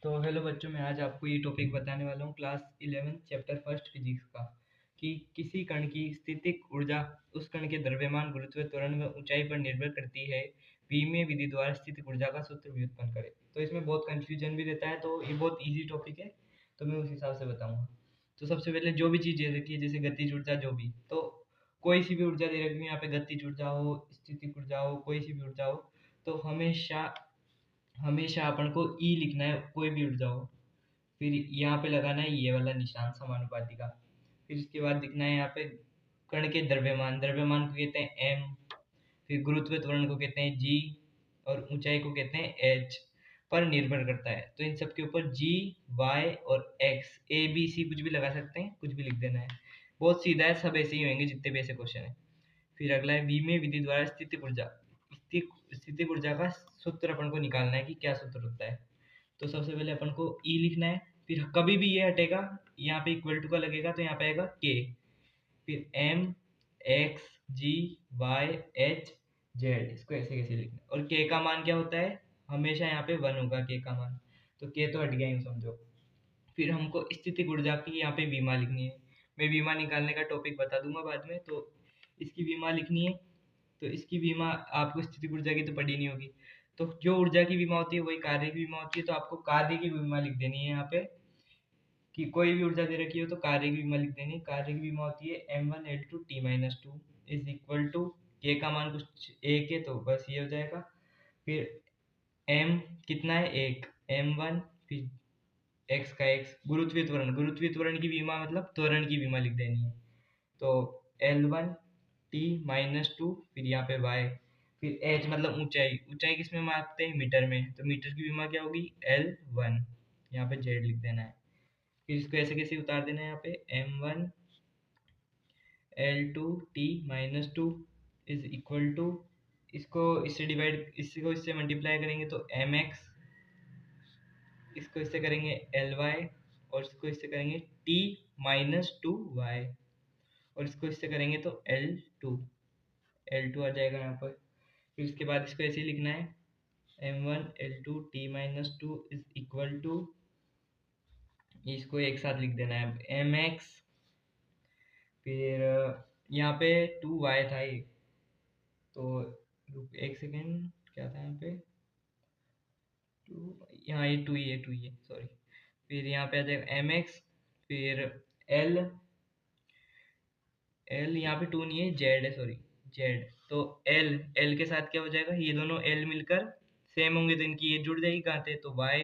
तो हेलो बच्चों, मैं आज आपको ये टॉपिक बताने वाला हूँ क्लास 11 चैप्टर फर्स्ट फिजिक्स का कि किसी कण की स्थितिक ऊर्जा उस कण के द्रव्यमान, गुरुत्व, त्वरण व ऊंचाई पर निर्भर करती है। विमीय विधि द्वारा स्थितिक ऊर्जा का सूत्र व्युत्पन्न करें। तो इसमें बहुत कंफ्यूजन भी रहता है, तो ये बहुत इजी टॉपिक है, तो मैं उस हिसाब से बताऊंगा। तो सबसे पहले जो भी चीज़ दे रखी है, जैसे गतिज ऊर्जा, जो भी, तो कोई सी भी ऊर्जा दे रखी है यहाँ पे, गतिज ऊर्जा हो, स्थितिक ऊर्जा हो, कोई सी भी ऊर्जा हो, तो हमेशा हमेशा अपन को ई लिखना है, कोई भी ऊर्जा हो। फिर यहाँ पे लगाना है ये वाला निशान, समानुपाती का। फिर इसके बाद लिखना है यहाँ पे कण के द्रव्यमान, द्रव्यमान को कहते हैं एम। फिर गुरुत्व त्वरण को कहते हैं जी, और ऊंचाई को कहते हैं एच। पर निर्भर करता है, तो इन सब के ऊपर जी, वाई और एक्स, ए बी सी कुछ भी लगा सकते हैं, कुछ भी लिख देना है। बहुत सीधा है, सब ऐसे ही होंगे जितने भी ऐसे क्वेश्चन है। फिर अगला है विमीय विधि द्वारा स्थितिक ऊर्जा। स्थितिक ऊर्जा का सूत्र अपन को निकालना है कि क्या सूत्र होता है। तो सबसे पहले अपन को ई लिखना है। फिर कभी भी ये हटेगा, यहाँ पे इक्वल टू का लगेगा, तो यहाँ पे आएगा के। फिर एम, एक्स, जी, वाई, एच, जेड, इसको ऐसे कैसे लिखना है। और के का मान क्या होता है, हमेशा यहाँ पे वन होगा के का मान। तो के तो हट गया, यूँ समझो। फिर हमको स्थितिक ऊर्जा की यहाँ पे बीमा लिखनी है। मैं बीमा निकालने का टॉपिक बता दूंगा बाद में। तो इसकी बीमा लिखनी है। तो इसकी बीमा आपको स्थितिक ऊर्जा की तो पढ़ी नहीं होगी। तो जो ऊर्जा की बीमा होती है वही कार्य की बीमा होती है, तो आपको कार्य की बीमा लिख देनी है यहाँ पे। कि कोई भी ऊर्जा दे रखी हो तो कार्य की बीमा लिख देनी है। कार्य की बीमा होती है m1l2 t-2 is equal to, के का मान कुछ एक है तो बस ये हो जाएगा। फिर m कितना है, एक, m1, फिर x का x, गुरुत्वीय त्वरण, गुरुत्वीय त्वरण की बीमा मतलब त्वरण की बीमा लिख देनी है। तो l1 t-2, फिर यहाँ पे y, फिर h मतलब ऊंचाई, ऊंचाई किस में मापते हैं, मीटर में, तो मीटर की बीमा क्या होगी, l1। यहाँ पे z लिख देना है। फिर इसको ऐसे कैसे उतार देना है, यहाँ पे m1l2 t-2 is equal to, इसको इससे डिवाइड, इसको इससे मल्टीप्लाई करेंगे तो mx, इसको इससे करेंगे ly, और इसको इससे करेंगे t-2y, और इसको इससे करेंगे तो L2 आ जाएगा यहाँ पर। फिर इसके बाद इसको ऐसे ही लिखना है, m1l2 t-2 is equal to, इसको एक साथ लिख देना है mx, फिर यहाँ पे 2y था ये, तो रुक एक सेकेंड, क्या था यहाँ पे, टू, यहाँ ये टू ही है, सॉरी। फिर यहाँ पे आ जाएगा mx, फिर l, यहाँ पे टू नहीं है, जेड है, सॉरी, जेड। तो l के साथ क्या हो जाएगा, ये दोनों l मिलकर सेम होंगे तो इनकी ये जुड़ जाएगी, कहाँ थे, तो y